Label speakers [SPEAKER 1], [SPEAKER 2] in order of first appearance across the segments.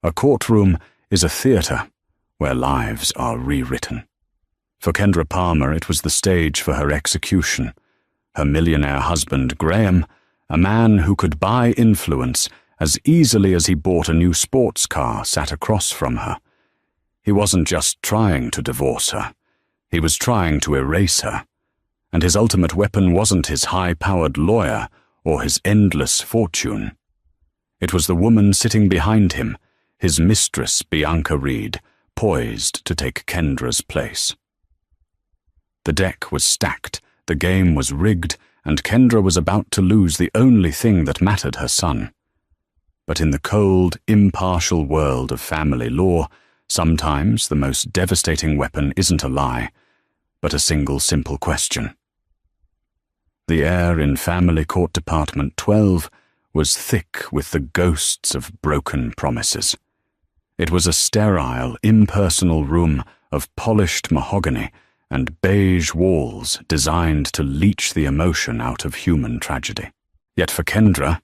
[SPEAKER 1] A courtroom is a theatre where lives are rewritten. For Kendra Palmer, it was the stage for her execution. Her millionaire husband, Graham, a man who could buy influence as easily as he bought a new sports car, sat across from her. He wasn't just trying to divorce her. He was trying to erase her. And his ultimate weapon wasn't his high-powered lawyer or his endless fortune. It was the woman sitting behind him, his mistress, Bianca Reed, poised to take Kendra's place. The deck was stacked, the game was rigged, and Kendra was about to lose the only thing that mattered, her son. But in the cold, impartial world of family law, sometimes the most devastating weapon isn't a lie, but a single simple question. The air in Family Court Department 12 was thick with the ghosts of broken promises. It was a sterile, impersonal room of polished mahogany and beige walls designed to leach the emotion out of human tragedy. Yet for Kendra,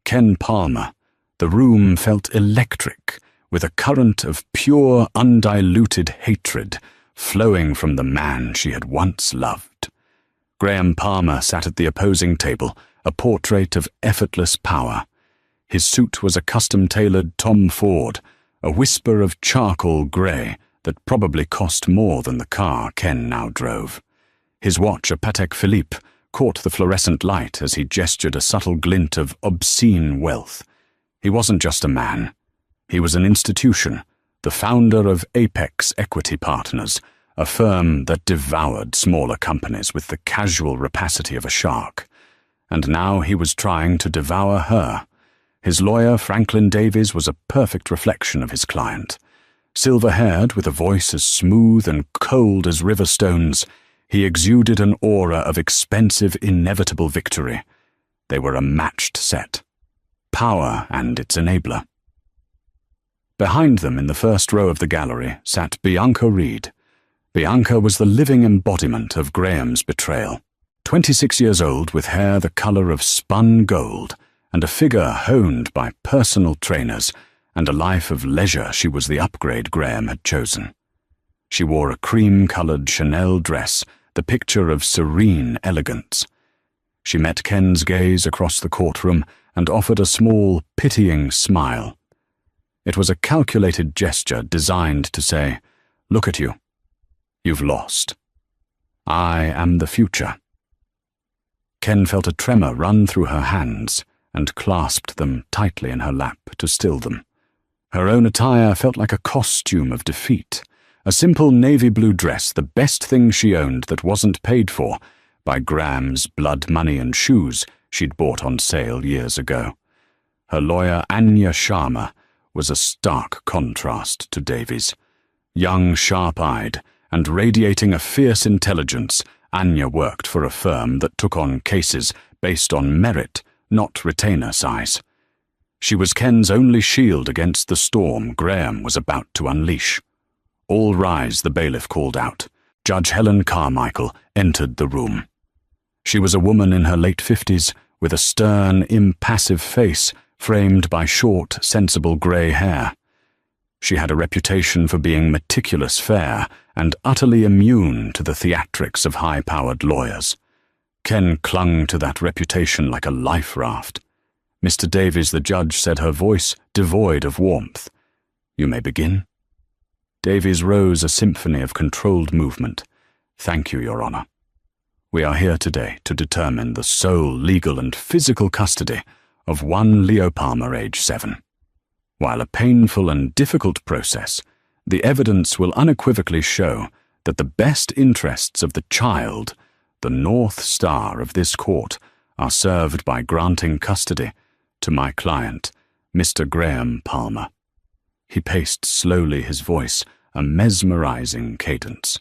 [SPEAKER 1] Ken Palmer, the room felt electric, with a current of pure, undiluted hatred flowing from the man she had once loved. Graham Palmer sat at the opposing table, a portrait of effortless power. His suit was a custom-tailored Tom Ford, a whisper of charcoal grey that probably cost more than the car Ken now drove. His watch, a Patek Philippe, caught the fluorescent light as he gestured a subtle glint of obscene wealth. He wasn't just a man. He was an institution, the founder of Apex Equity Partners, a firm that devoured smaller companies with the casual rapacity of a shark. And now he was trying to devour her. His lawyer, Franklin Davies, was a perfect reflection of his client. Silver-haired, with a voice as smooth and cold as river stones, he exuded an aura of expensive, inevitable victory. They were a matched set. Power and its enabler. Behind them, in the first row of the gallery, sat Bianca Reed. Bianca was the living embodiment of Graham's betrayal. 26 years old, with hair the color of spun gold, and a figure honed by personal trainers, and a life of leisure, she was the upgrade Graham had chosen. She wore a cream-colored Chanel dress, the picture of serene elegance. She met Ken's gaze across the courtroom and offered a small, pitying smile. It was a calculated gesture designed to say, "Look at you. You've lost. I am the future." Ken felt a tremor run through her hands and clasped them tightly in her lap to still them. Her own attire felt like a costume of defeat, a simple navy blue dress, the best thing she owned that wasn't paid for by Graham's blood money and shoes she'd bought on sale years ago. Her lawyer, Anya Sharma, was a stark contrast to Davies. Young, sharp-eyed, and radiating a fierce intelligence, Anya worked for a firm that took on cases based on merit, not retainer size. She was Ken's only shield against the storm Graham was about to unleash. "All rise," the bailiff called out. Judge Helen Carmichael entered the room. She was a woman in her late 50s, with a stern, impassive face framed by short, sensible grey hair. She had a reputation for being meticulous fair and utterly immune to the theatrics of high-powered lawyers. Ken clung to that reputation like a life raft. Mr. Davies, the judge, said, her voice devoid of warmth. "You may begin." Davies rose, a symphony of controlled movement. "Thank you, Your Honor. We are here today to determine the sole legal and physical custody of one Leo Palmer, age 7. While a painful and difficult process, the evidence will unequivocally show that the best interests of the child, the North Star of this court, are served by granting custody to my client, Mr. Graham Palmer." He paced slowly, his voice a mesmerizing cadence.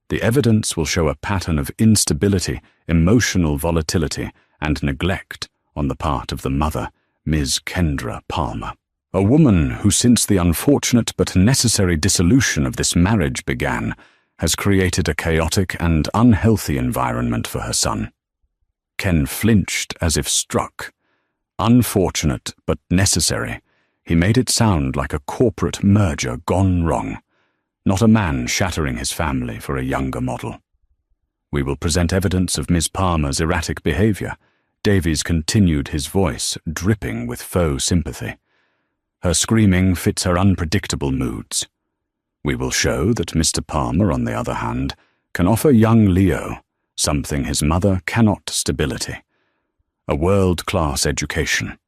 [SPEAKER 1] "The evidence will show a pattern of instability, emotional volatility, and neglect on the part of the mother, Ms. Kendra Palmer. A woman who, since the unfortunate but necessary dissolution of this marriage began, has created a chaotic and unhealthy environment for her son." Ken flinched as if struck. Unfortunate but necessary. He made it sound like a corporate merger gone wrong, not a man shattering his family for a younger model. We will present evidence of Miss Palmer's erratic behavior. Davies continued, his voice dripping with faux sympathy. Her screaming fits her unpredictable moods. We will show that Mr. Palmer, on the other hand, can offer young Leo something his mother cannot: stability, a world-class education,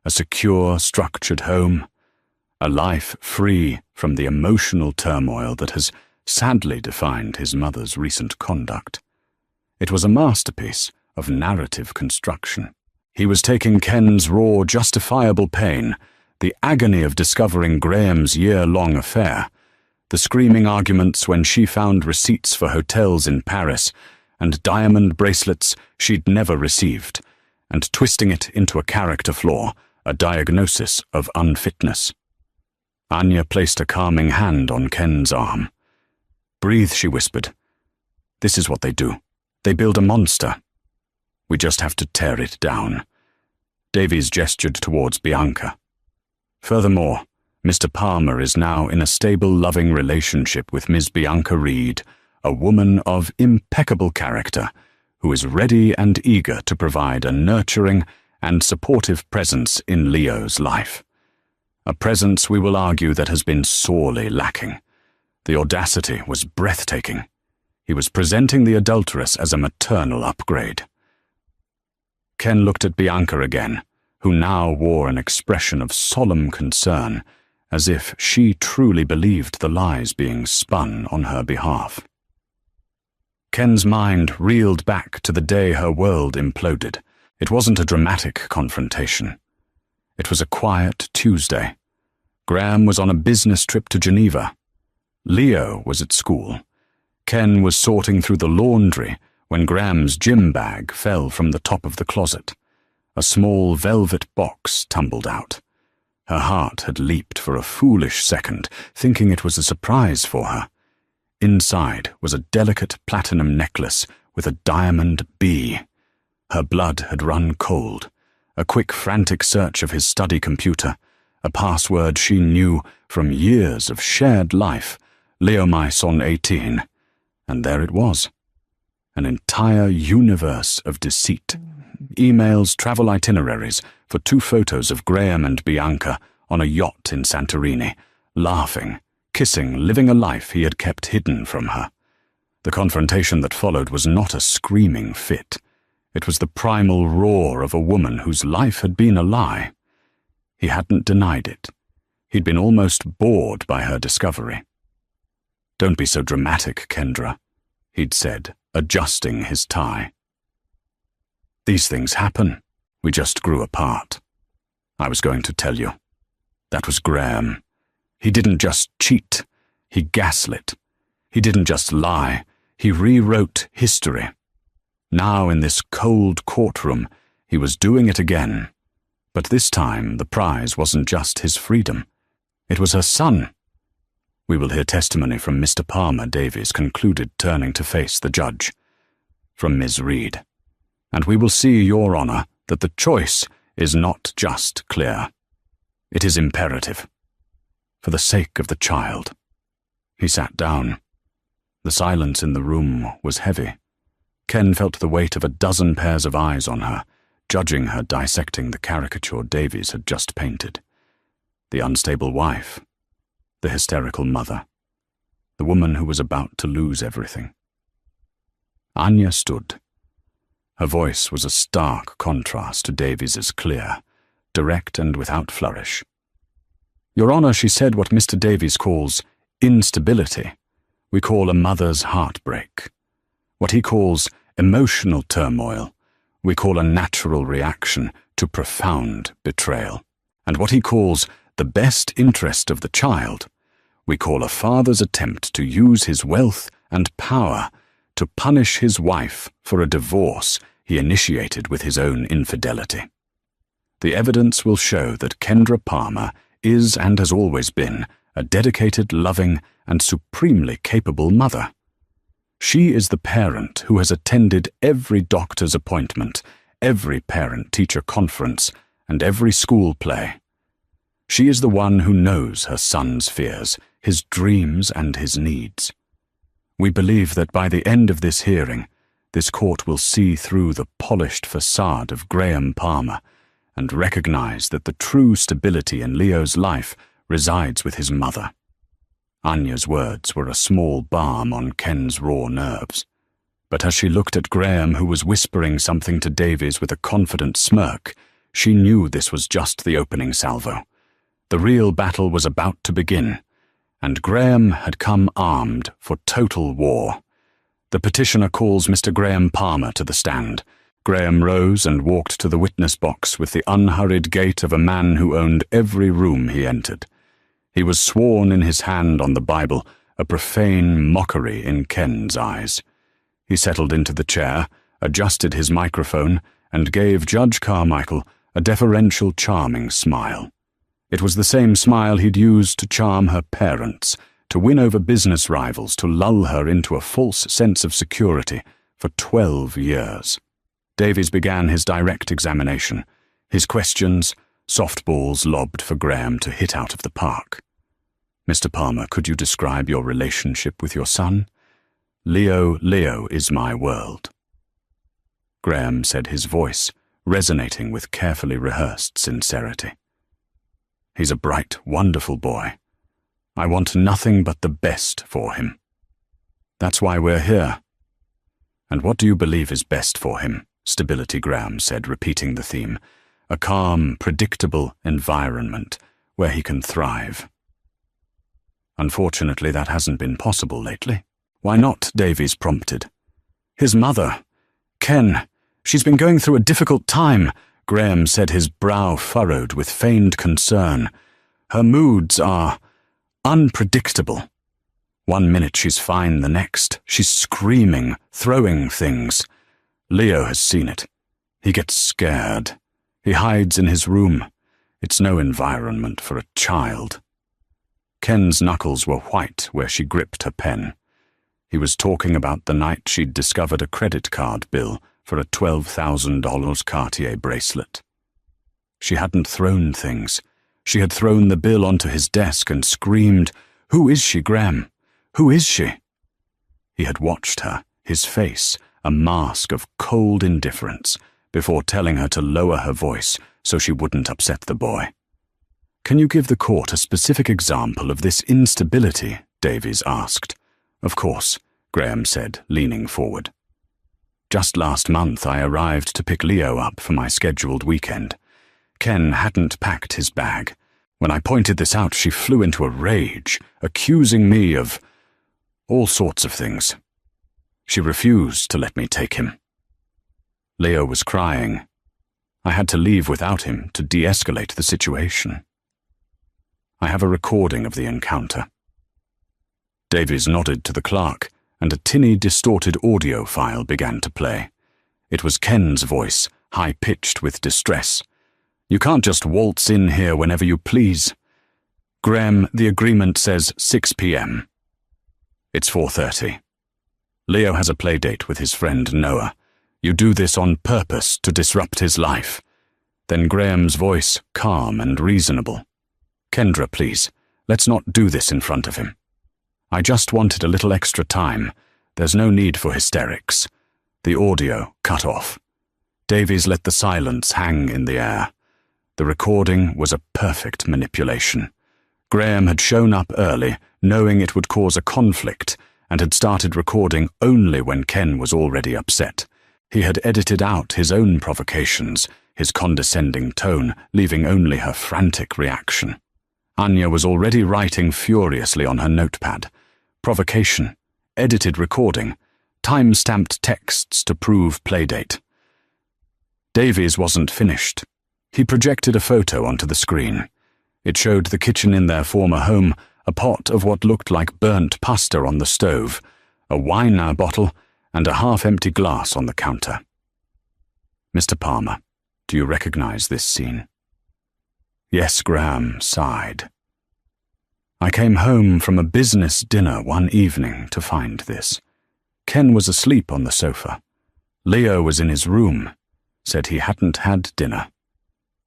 [SPEAKER 1] a secure, structured home, a life free from the emotional turmoil that has sadly defined his mother's recent conduct. It was a masterpiece of narrative construction. He was taking Ken's raw, justifiable pain, the agony of discovering Graham's year-long affair, the screaming arguments when she found receipts for hotels in Paris and diamond bracelets she'd never received, and twisting it into a character flaw, a diagnosis of unfitness. Anya placed a calming hand on Ken's arm. "Breathe," she whispered. "This is what they do. They build a monster. We just have to tear it down." Davies gestured towards Bianca. "Furthermore, Mr. Palmer is now in a stable, loving relationship with Ms. Bianca Reed, a woman of impeccable character, who is ready and eager to provide a nurturing and supportive presence in Leo's life. A presence, we will argue, that has been sorely lacking. The audacity was breathtaking. He was presenting the adulteress as a maternal upgrade." Ken looked at Bianca again, who now wore an expression of solemn concern, as if she truly believed the lies being spun on her behalf. Ken's mind reeled back to the day her world imploded. It wasn't a dramatic confrontation. It was a quiet Tuesday. Graham was on a business trip to Geneva. Leo was at school. Ken was sorting through the laundry when Graham's gym bag fell from the top of the closet. A small velvet box tumbled out. Her heart had leaped for a foolish second, thinking it was a surprise for her. Inside was a delicate platinum necklace with a diamond bee. Her blood had run cold. A quick, frantic search of his study computer, a password she knew from years of shared life, Leomaison 18, and there it was. An entire universe of deceit. Emails, travel itineraries for 2 photos of Graham and Bianca on a yacht in Santorini, laughing, kissing, living a life he had kept hidden from her. The confrontation that followed was not a screaming fit. It was the primal roar of a woman whose life had been a lie. He hadn't denied it. He'd been almost bored by her discovery. "Don't be so dramatic, Kendra," he'd said, adjusting his tie. "These things happen. We just grew apart. I was going to tell you. That was Graham. He didn't just cheat. He gaslit. He didn't just lie. He rewrote history. Now, in this cold courtroom, he was doing it again. But this time, the prize wasn't just his freedom. It was her son. We will hear testimony from Mr. Palmer, Davies concluded, turning to face the judge. From Ms. Reed. And we will see, Your Honor, that the choice is not just clear. It is imperative. For the sake of the child." He sat down. The silence in the room was heavy. Ken felt the weight of a dozen pairs of eyes on her, judging her, dissecting the caricature Davies had just painted. The unstable wife, the hysterical mother, the woman who was about to lose everything. Anya stood. Her voice was a stark contrast to Davies's clear, direct and without flourish. "Your Honor," she said, "what Mr. Davies calls instability, we call a mother's heartbreak. What he calls emotional turmoil, we call a natural reaction to profound betrayal. And what he calls the best interest of the child, we call a father's attempt to use his wealth and power to punish his wife for a divorce he initiated with his own infidelity. The evidence will show that Kendra Palmer is and has always been a dedicated, loving, and supremely capable mother. She is the parent who has attended every doctor's appointment, every parent-teacher conference, and every school play. She is the one who knows her son's fears, his dreams and his needs. We believe that by the end of this hearing, this court will see through the polished facade of Graham Palmer and recognize that the true stability in Leo's life resides with his mother. Anya's words were a small balm on Ken's raw nerves. But as she looked at Graham, who was whispering something to Davies with a confident smirk, she knew this was just the opening salvo. The real battle was about to begin, and Graham had come armed for total war. The petitioner calls Mr. Graham Palmer to the stand. Graham rose and walked to the witness box with the unhurried gait of a man who owned every room he entered. He was sworn in his hand on the Bible, a profane mockery in Ken's eyes. He settled into the chair, adjusted his microphone, and gave Judge Carmichael a deferential, charming smile. It was the same smile he'd used to charm her parents, to win over business rivals, to lull her into a false sense of security for 12 years. Davies began his direct examination, his questions, softballs lobbed for Graham to hit out of the park. Mr. Palmer, could you describe your relationship with your son? Leo is my world. Graham said, his voice resonating with carefully rehearsed sincerity. He's a bright, wonderful boy. I want nothing but the best for him. That's why we're here. And what do you believe is best for him? Stability, Graham said, repeating the theme. A calm, predictable environment where he can thrive. Unfortunately, that hasn't been possible lately. Why not? Davies prompted. His mother, Ken, she's been going through a difficult time, Graham said, his brow furrowed with feigned concern. Her moods are unpredictable. 1 minute she's fine, the next she's screaming, throwing things. Leo has seen it. He gets scared. He hides in his room. It's no environment for a child. Ken's knuckles were white where she gripped her pen. He was talking about the night she'd discovered a credit card bill for a $12,000 Cartier bracelet. She hadn't thrown things. She had thrown the bill onto his desk and screamed, "Who is she, Graham? Who is she?" He had watched her, his face a mask of cold indifference, before telling her to lower her voice so she wouldn't upset the boy. "Can you give the court a specific example of this instability?" Davies asked. "Of course," Graham said, leaning forward. "Just last month I arrived to pick Leo up for my scheduled weekend. Ken hadn't packed his bag. When I pointed this out, she flew into a rage, accusing me of all sorts of things. She refused to let me take him. Leo was crying. I had to leave without him to de-escalate the situation. I have a recording of the encounter." Davies nodded to the clerk, and a tinny, distorted audio file began to play. It was Ken's voice, high-pitched with distress. "You can't just waltz in here whenever you please. Graham, the agreement says 6 p.m. It's 4:30. Leo has a play date with his friend Noah. You do this on purpose to disrupt his life." Then Graham's voice, calm and reasonable. "Kendra, please, let's not do this in front of him. I just wanted a little extra time. There's no need for hysterics." The audio cut off. Davies let the silence hang in the air. The recording was a perfect manipulation. Graham had shown up early, knowing it would cause a conflict, and had started recording only when Ken was already upset. He had edited out his own provocations, his condescending tone, leaving only her frantic reaction. Anya was already writing furiously on her notepad. Provocation, edited recording, time-stamped texts to prove playdate. Davies wasn't finished. He projected a photo onto the screen. It showed the kitchen in their former home, a pot of what looked like burnt pasta on the stove, a wine bottle, and a half-empty glass on the counter. "Mr. Palmer, do you recognize this scene?" Yes, Graham sighed. "I came home from a business dinner one evening to find this. Ken was asleep on the sofa. Leo was in his room, said he hadn't had dinner.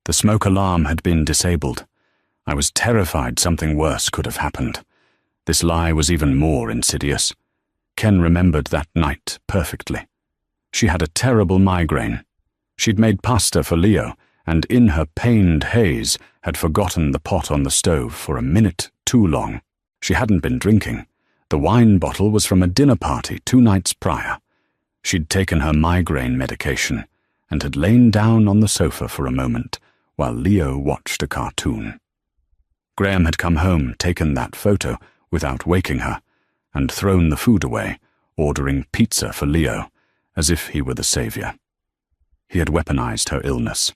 [SPEAKER 1] The smoke alarm had been disabled. I was terrified something worse could have happened. This lie was even more insidious. Ken remembered that night perfectly. She had a terrible migraine. She'd made pasta for Leo, and in her pained haze had forgotten the pot on the stove for a minute too long. She hadn't been drinking. The wine bottle was from a dinner party 2 nights prior. She'd taken her migraine medication and had lain down on the sofa for a moment while Leo watched a cartoon. Graham had come home, taken that photo without waking her, and thrown the food away, ordering pizza for Leo, as if he were the savior. He had weaponized her illness.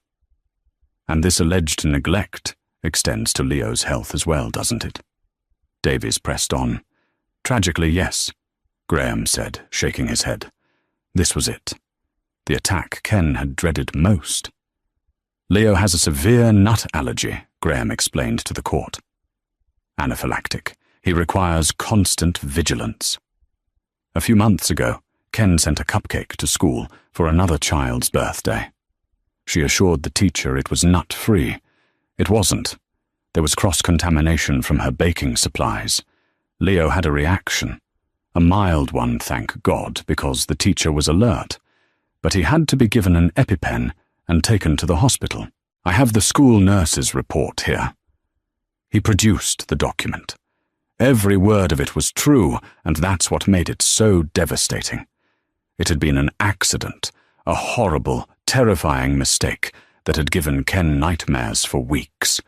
[SPEAKER 1] And this alleged neglect extends to Leo's health as well, doesn't it? Davies pressed on. Tragically, yes, Graham said, shaking his head. This was it. The attack Ken had dreaded most. Leo has a severe nut allergy, Graham explained to the court. Anaphylactic. He requires constant vigilance. A few months ago, Ken sent a cupcake to school for another child's birthday. She assured the teacher it was nut-free. It wasn't. There was cross-contamination from her baking supplies. Leo had a reaction. A mild one, thank God, because the teacher was alert. But he had to be given an EpiPen and taken to the hospital. I have the school nurse's report here. He produced the document. Every word of it was true, and that's what made it so devastating. It had been an accident, a horrible, terrifying mistake that had given Ken nightmares for weeks.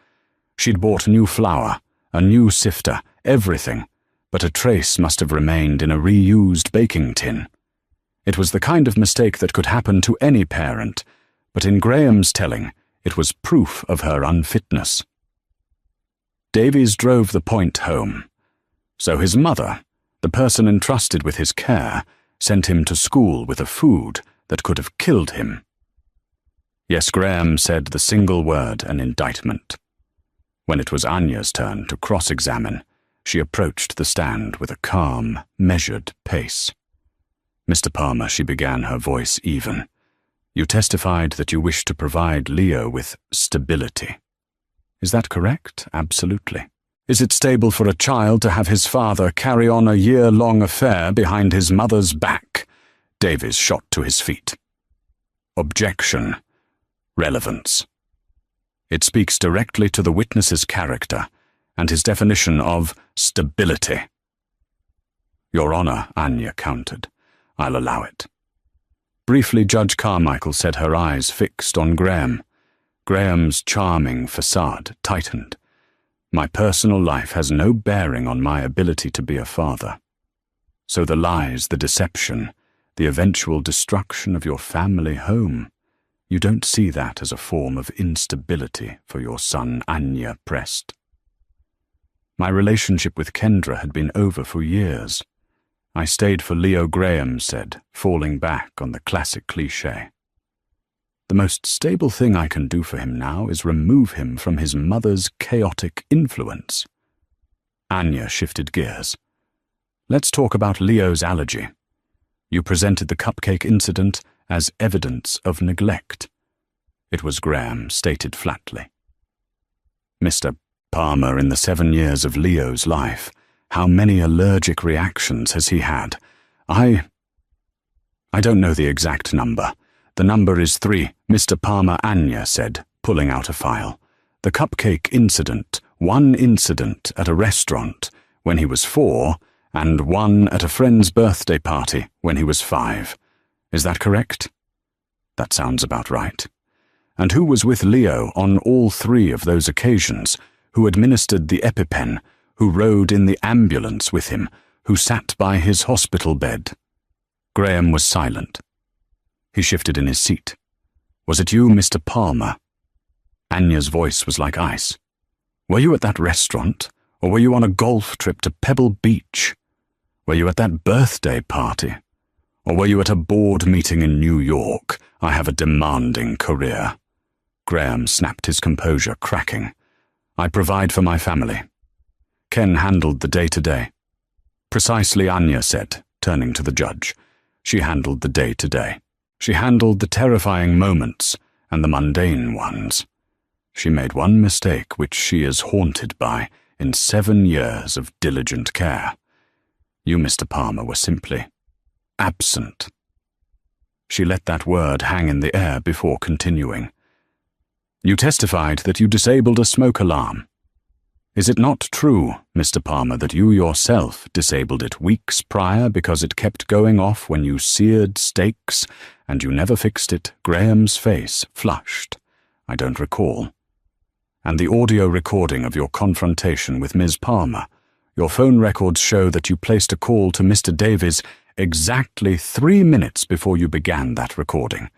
[SPEAKER 1] She'd bought new flour, a new sifter, everything, but a trace must have remained in a reused baking tin. It was the kind of mistake that could happen to any parent, but in Graham's telling, it was proof of her unfitness. Davies drove the point home. So his mother, the person entrusted with his care, sent him to school with a food that could have killed him. Yes, Graham said the single word, an indictment. When it was Anya's turn to cross-examine, she approached the stand with a calm, measured pace. Mr. Palmer, she began, her voice even. You testified that you wished to provide Leo with stability. Is that correct? Absolutely. Is it stable for a child to have his father carry on a year-long affair behind his mother's back? Davies shot to his feet. Objection. Relevance. It speaks directly to the witness's character and his definition of stability. Your Honor, Anya countered. I'll allow it. Briefly, Judge Carmichael said, her eyes fixed on Graham. Graham's charming facade tightened. My personal life has no bearing on my ability to be a father. So the lies, the deception, the eventual destruction of your family home, you don't see that as a form of instability for your son, Anya pressed. My relationship with Kendra had been over for years. I stayed for Leo, Graham said, falling back on the classic cliché. The most stable thing I can do for him now is remove him from his mother's chaotic influence. Anya shifted gears. Let's talk about Leo's allergy. You presented the cupcake incident as evidence of neglect. It was Graham, stated flatly. Mr. Palmer, in the 7 years of Leo's life, how many allergic reactions has he had? I don't know the exact number. The number is 3, Mr. Palmer, Anya said, pulling out a file. The cupcake incident, 1 incident at a restaurant when he was 4, and 1 at a friend's birthday party when he was 5. Is that correct? That sounds about right. And who was with Leo on all 3 of those occasions, who administered the EpiPen, who rode in the ambulance with him, who sat by his hospital bed? Graham was silent. He shifted in his seat. Was it you, Mr. Palmer? Anya's voice was like ice. Were you at that restaurant, or were you on a golf trip to Pebble Beach? Were you at that birthday party? Or were you at a board meeting in New York? I have a demanding career. Graham snapped his composure, cracking. I provide for my family. Ken handled the day-to-day. Precisely, Anya said, turning to the judge. She handled the day-to-day. She handled the terrifying moments and the mundane ones. She made one mistake which she is haunted by in 7 years of diligent care. You, Mr. Palmer, were simply absent. She let that word hang in the air before continuing. You testified that you disabled a smoke alarm. Is it not true, Mr. Palmer, that you yourself disabled it weeks prior because it kept going off when you seared steaks and you never fixed it? Graham's face flushed. I don't recall. And the audio recording of your confrontation with Ms. Palmer, your phone records show that you placed a call to Mr. Davies exactly 3 minutes before you began that recording.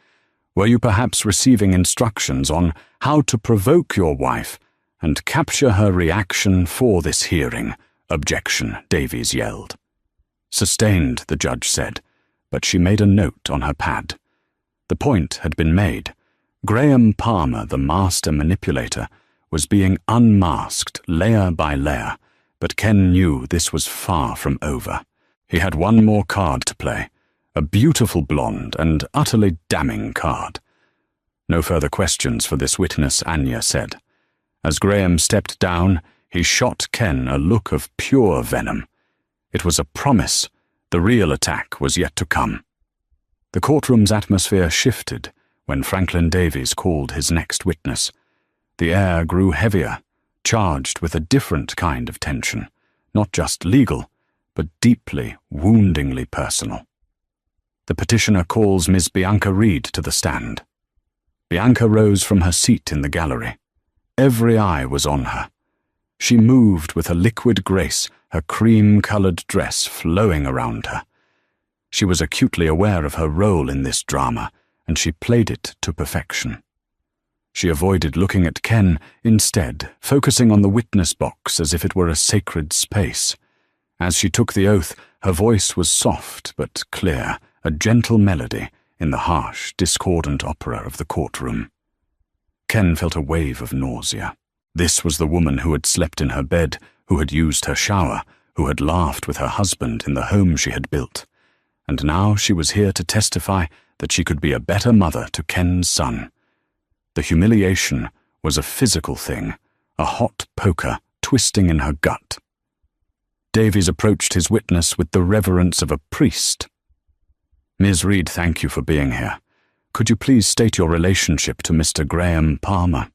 [SPEAKER 1] Were you perhaps receiving instructions on how to provoke your wife and capture her reaction for this hearing? Objection, Davies yelled. Sustained, the judge said, but she made a note on her pad. The point had been made. Graham Palmer, the master manipulator, was being unmasked layer by layer, but Ken knew this was far from over. He had one more card to play, a beautiful blonde and utterly damning card. No further questions for this witness, Anya said. As Graham stepped down, he shot Ken a look of pure venom. It was a promise. The real attack was yet to come. The courtroom's atmosphere shifted when Franklin Davies called his next witness. The air grew heavier, charged with a different kind of tension, not just legal, but deeply, woundingly personal. The petitioner calls Miss Bianca Reed to the stand. Bianca rose from her seat in the gallery. Every eye was on her. She moved with a liquid grace, her cream-colored dress flowing around her. She was acutely aware of her role in this drama, and she played it to perfection. She avoided looking at Ken, instead focusing on the witness box as if it were a sacred space. As she took the oath, her voice was soft but clear, a gentle melody in the harsh, discordant opera of the courtroom. Ken felt a wave of nausea. This was the woman who had slept in her bed, who had used her shower, who had laughed with her husband in the home she had built. And now she was here to testify that she could be a better mother to Ken's son. The humiliation was a physical thing, a hot poker twisting in her gut. Davies approached his witness with the reverence of a priest. Ms. Reed, thank you for being here. Could you please state your relationship to Mr. Graham Palmer?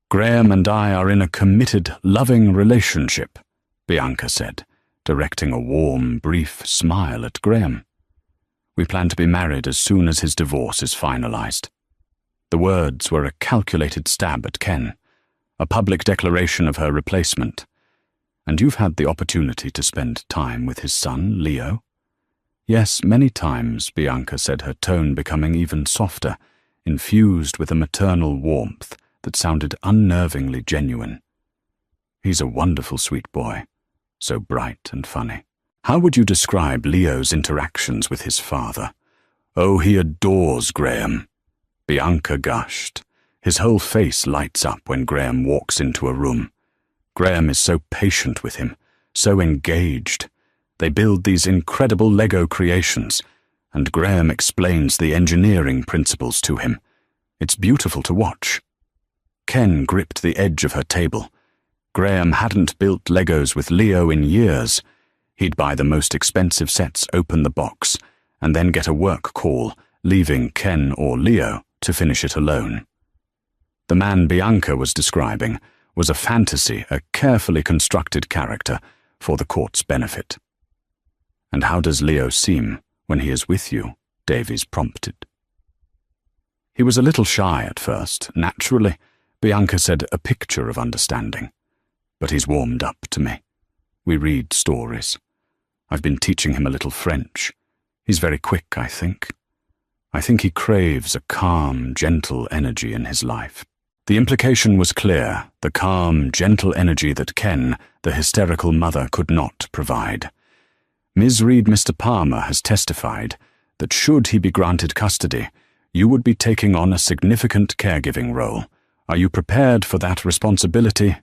[SPEAKER 1] Graham and I are in a committed, loving relationship, Bianca said, directing a warm, brief smile at Graham. We plan to be married as soon as his divorce is finalized. The words were a calculated stab at Ken, a public declaration of her replacement. And you've had the opportunity to spend time with his son, Leo? Yes, many times, Bianca said, her tone becoming even softer, infused with a maternal warmth that sounded unnervingly genuine. He's a wonderful sweet boy, so bright and funny. How would you describe Leo's interactions with his father? Oh, he adores Graham. Bianca gushed. His whole face lights up when Graham walks into a room. Graham is so patient with him, so engaged. They build these incredible Lego creations, and Graham explains the engineering principles to him. It's beautiful to watch. Ken gripped the edge of her table. Graham hadn't built Legos with Leo in years. He'd buy the most expensive sets, open the box, and then get a work call, leaving Ken or Leo to finish it alone. The man Bianca was describing was a fantasy, a carefully constructed character for the court's benefit. And how does Leo seem when he is with you? Davies prompted. He was a little shy at first, naturally. Bianca said, a picture of understanding. But he's warmed up to me. We read stories. I've been teaching him a little French. He's very quick, I think. I think he craves a calm, gentle energy in his life. The implication was clear, the calm, gentle energy that Ken, the hysterical mother, could not provide. Ms. Reed, Mr. Palmer has testified that should he be granted custody, you would be taking on a significant caregiving role. Are you prepared for that responsibility?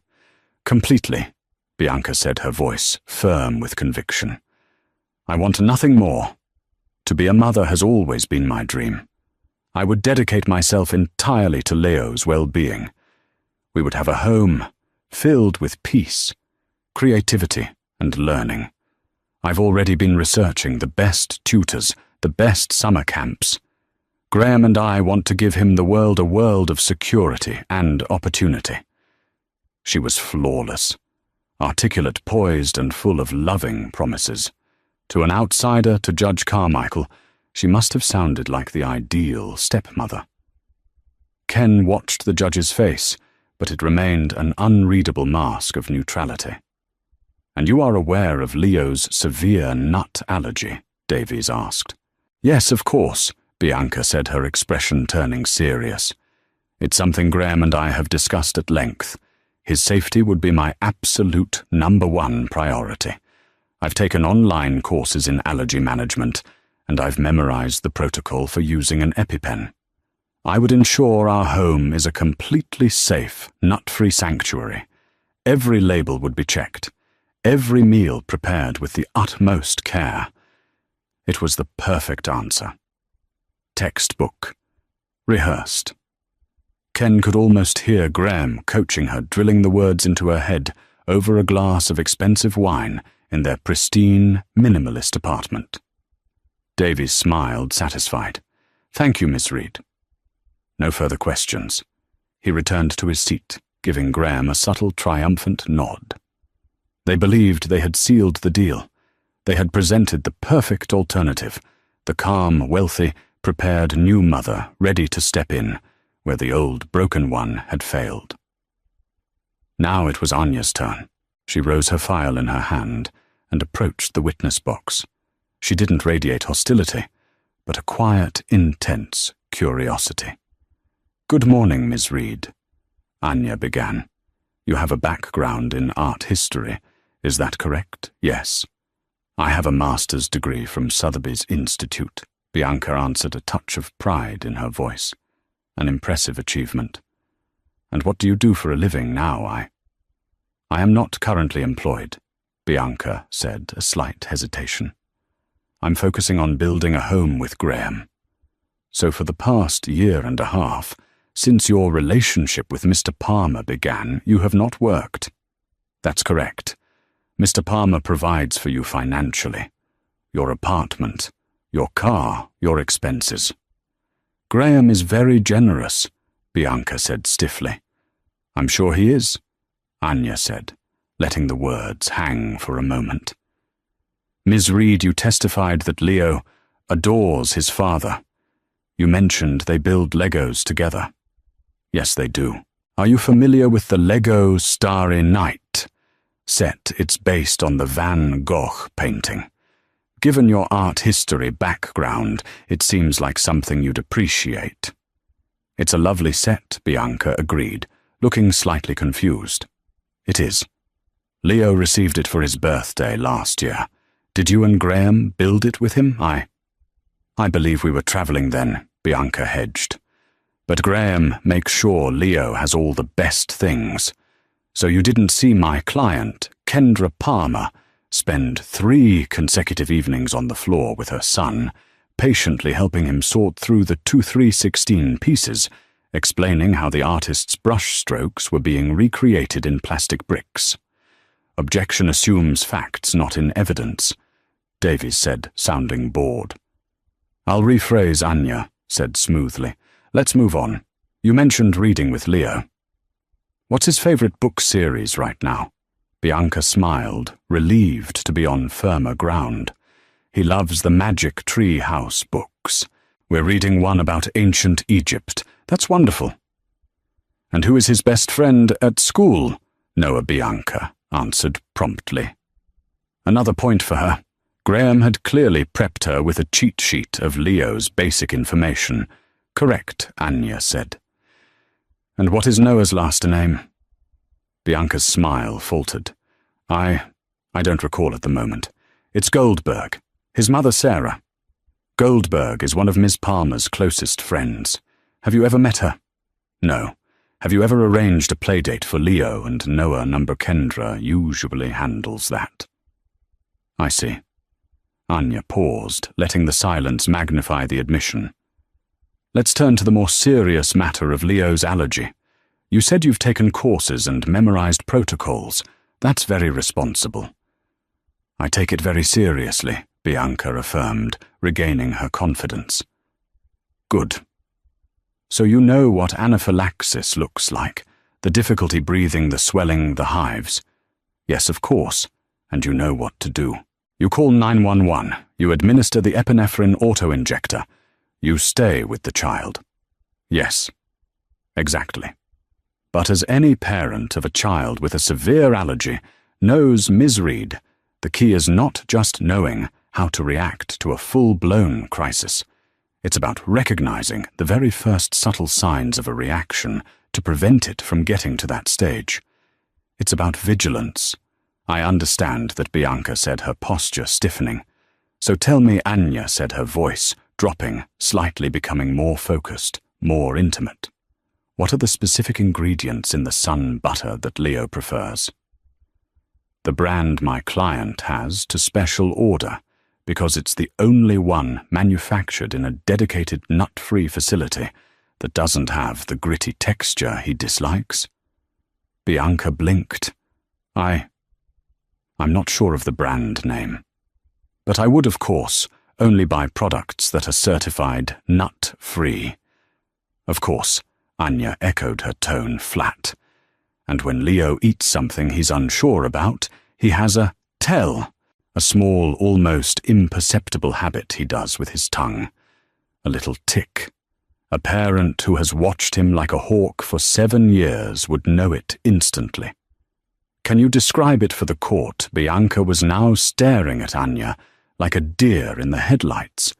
[SPEAKER 1] Completely, Bianca said, her voice firm with conviction. I want nothing more. To be a mother has always been my dream. I would dedicate myself entirely to Leo's well-being. We would have a home filled with peace, creativity, and learning. I've already been researching the best tutors, the best summer camps. Graham and I want to give him a world of security and opportunity. She was flawless, articulate, poised, and full of loving promises. To an outsider, to Judge Carmichael, she must have sounded like the ideal stepmother. Ken watched the judge's face, but it remained an unreadable mask of neutrality. "And you are aware of Leo's severe nut allergy?" Davies asked. "Yes, of course," Bianca said, her expression turning serious. "It's something Graham and I have discussed at length. His safety would be my absolute #1 priority. I've taken online courses in allergy management, and I've memorized the protocol for using an EpiPen. I would ensure our home is a completely safe, nut-free sanctuary. Every label would be checked, every meal prepared with the utmost care." It was the perfect answer. Textbook. Rehearsed. Ken could almost hear Graham coaching her, drilling the words into her head over a glass of expensive wine in their pristine, minimalist apartment. Davies smiled, satisfied. "Thank you, Miss Reed." No further questions. He returned to his seat, giving Graham a subtle, triumphant nod. They believed they had sealed the deal. They had presented the perfect alternative, the calm, wealthy, prepared new mother ready to step in where the old, broken one had failed. Now it was Anya's turn. She rose, her file in her hand, and approached the witness box. She didn't radiate hostility, but a quiet, intense curiosity. "Good morning, Miss Reed," Anya began. "You have a background in art history, is that correct?" "Yes. I have a master's degree from Sotheby's Institute," Bianca answered, a touch of pride in her voice. An impressive achievement. "And what do you do for a living now?" I am not currently employed," Bianca said, a slight hesitation. "I'm focusing on building a home with Graham. So for the past year and a half, since your relationship with Mr. Palmer began, you have not worked." "That's correct. Mr. Palmer provides for you financially. Your apartment, your car, your expenses." "Graham is very generous," Bianca said stiffly. "I'm sure he is," Anya said, letting the words hang for a moment. "Ms. Reed, you testified that Leo adores his father. You mentioned they build Legos together." "Yes, they do. Are you familiar with the Lego Starry Night set? It's based on the Van Gogh painting. Given your art history background, it seems like something you'd appreciate." "It's a lovely set," Bianca agreed, looking slightly confused. "It is. Leo received it for his birthday last year. Did you and Graham build it with him?" I believe we were traveling then," Bianca hedged. "But Graham makes sure Leo has all the best things. So you didn't see my client, Kendra Palmer, spend 3 consecutive evenings on the floor with her son, patiently helping him sort through the 2-3-16 pieces, explaining how the artist's brush strokes were being recreated in plastic bricks. Objection assumes facts, not in evidence," Davies said, sounding bored. "I'll rephrase," Anya said smoothly. "Let's move on. You mentioned reading with Leo. What's his favorite book series right now?" Bianca smiled, relieved to be on firmer ground. "He loves the Magic Tree House books. We're reading one about ancient Egypt. That's wonderful." "And who is his best friend at school?" Noah Bianca answered promptly. Another point for her. Graham had clearly prepped her with a cheat sheet of Leo's basic information. "Correct," Anya said. "And what is Noah's last name?" Bianca's smile faltered. I don't recall at the moment. It's Goldberg. His mother, Sarah. Goldberg is one of Miss Palmer's closest friends. Have you ever met her?" "No. Have you ever arranged a playdate for Leo and Noah? Number Kendra usually handles that." "I see." Anya paused, letting the silence magnify the admission. "Let's turn to the more serious matter of Leo's allergy. You said you've taken courses and memorized protocols. That's very responsible. I take it very seriously, Bianca affirmed, regaining her confidence. Good. So you know what anaphylaxis looks like, the difficulty breathing, the swelling, the hives. Yes, of course, and you know what to do. You call 911, you administer the epinephrine auto-injector. You stay with the child. Yes, exactly. But as any parent of a child with a severe allergy knows, Ms. Reed, the key is not just knowing how to react to a full-blown crisis. It's about recognizing the very first subtle signs of a reaction to prevent it from getting to that stage. It's about vigilance. I understand that Bianca said, her posture stiffening. So tell me, Anya, said, her voice dropping, slightly becoming more focused, more intimate. What are the specific ingredients in the sun butter that Leo prefers? The brand my client has to special order, because it's the only one manufactured in a dedicated nut-free facility that doesn't have the gritty texture he dislikes. Bianca blinked. I'm not sure of the brand name. But I would, of course, only buy products that are certified nut-free. Of course, Anya echoed, her tone flat. And when Leo eats something he's unsure about, he has a tell, a small, almost imperceptible habit he does with his tongue. A little tick. A parent who has watched him like a hawk for 7 years would know it instantly. Can you describe it for the court? Bianca was now staring at Anya like a deer in the headlights.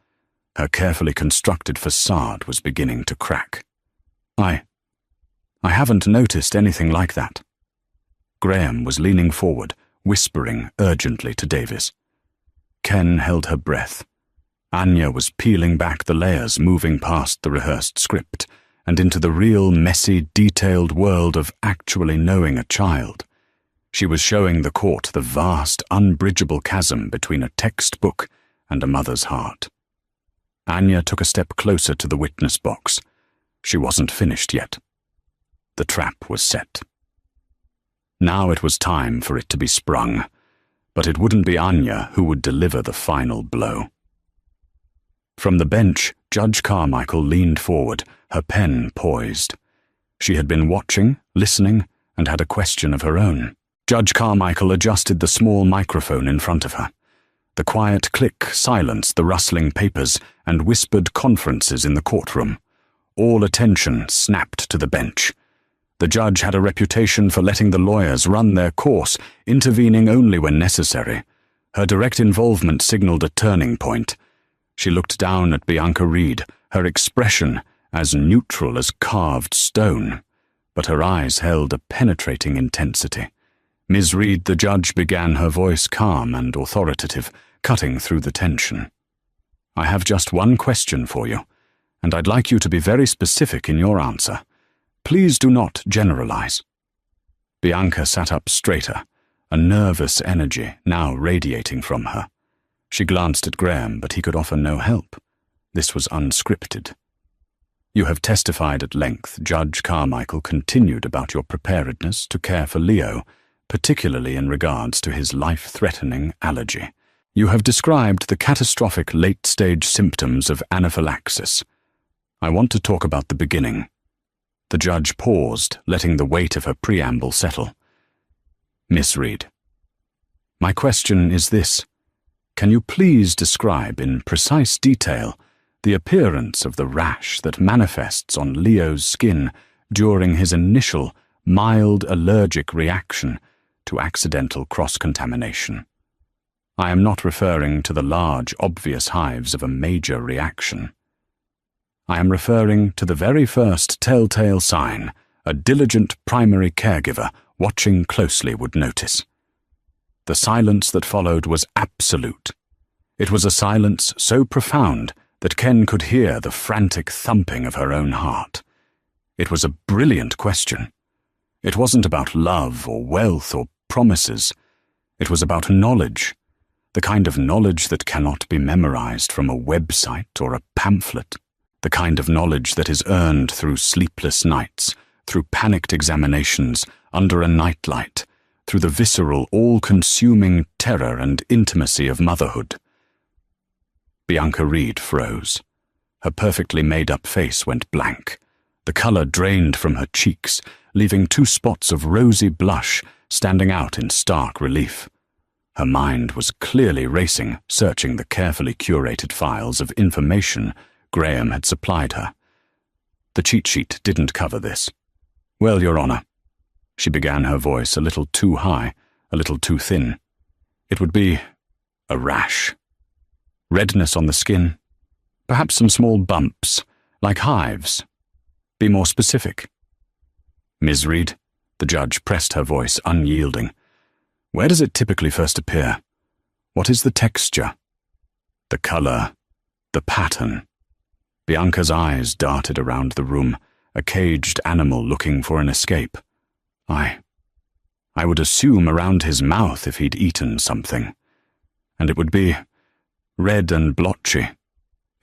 [SPEAKER 1] Her carefully constructed facade was beginning to crack. I haven't noticed anything like that. Graham was leaning forward, whispering urgently to Davis. Ken held her breath. Anya was peeling back the layers, moving past the rehearsed script, and into the real, messy, detailed world of actually knowing a child. She was showing the court the vast, unbridgeable chasm between a textbook and a mother's heart. Anya took a step closer to the witness box. She wasn't finished yet. The trap was set. Now it was time for it to be sprung, but it wouldn't be Anya who would deliver the final blow. From the bench, Judge Carmichael leaned forward, her pen poised. She had been watching, listening, and had a question of her own. Judge Carmichael adjusted the small microphone in front of her. The quiet click silenced the rustling papers and whispered conferences in the courtroom. All attention snapped to the bench. The judge had a reputation for letting the lawyers run their course, intervening only when necessary. Her direct involvement signaled a turning point. She looked down at Bianca Reed, her expression as neutral as carved stone, but her eyes held a penetrating intensity. Ms. Reed, the judge, began, her voice calm and authoritative, cutting through the tension. I have just one question for you, and I'd like you to be very specific in your answer. Please do not generalize. Bianca sat up straighter, a nervous energy now radiating from her. She glanced at Graham, but he could offer no help. This was unscripted. You have testified at length, Judge Carmichael continued, about your preparedness to care for Leo, particularly in regards to his life-threatening allergy. You have described the catastrophic late-stage symptoms of anaphylaxis. I want to talk about the beginning. The judge paused, letting the weight of her preamble settle. Miss Reed, my question is this. Can you please describe in precise detail the appearance of the rash that manifests on Leo's skin during his initial, mild allergic reaction to accidental cross-contamination? I am not referring to the large, obvious hives of a major reaction. I am referring to the very first telltale sign a diligent primary caregiver watching closely would notice. The silence that followed was absolute. It was a silence so profound that Ken could hear the frantic thumping of her own heart. It was a brilliant question. It wasn't about love or wealth or promises. It was about knowledge, the kind of knowledge that cannot be memorized from a website or a pamphlet, the kind of knowledge that is earned through sleepless nights, through panicked examinations, under a nightlight, through the visceral, all-consuming terror and intimacy of motherhood. Bianca Reed froze. Her perfectly made-up face went blank. The color drained from her cheeks, leaving 2 spots of rosy blush standing out in stark relief. Her mind was clearly racing, searching the carefully curated files of information Graham had supplied her. The cheat sheet didn't cover this. "Well, Your Honor," she began, her voice a little too high, a little too thin. "It would be a rash. Redness on the skin, perhaps some small bumps, like hives. Be more specific." "Ms. Reed," the judge pressed her voice, unyielding, "where does it typically first appear? What is the texture? The color? The pattern?" Bianca's eyes darted around the room, a caged animal looking for an escape. I would assume around his mouth if he'd eaten something. And it would be red and blotchy.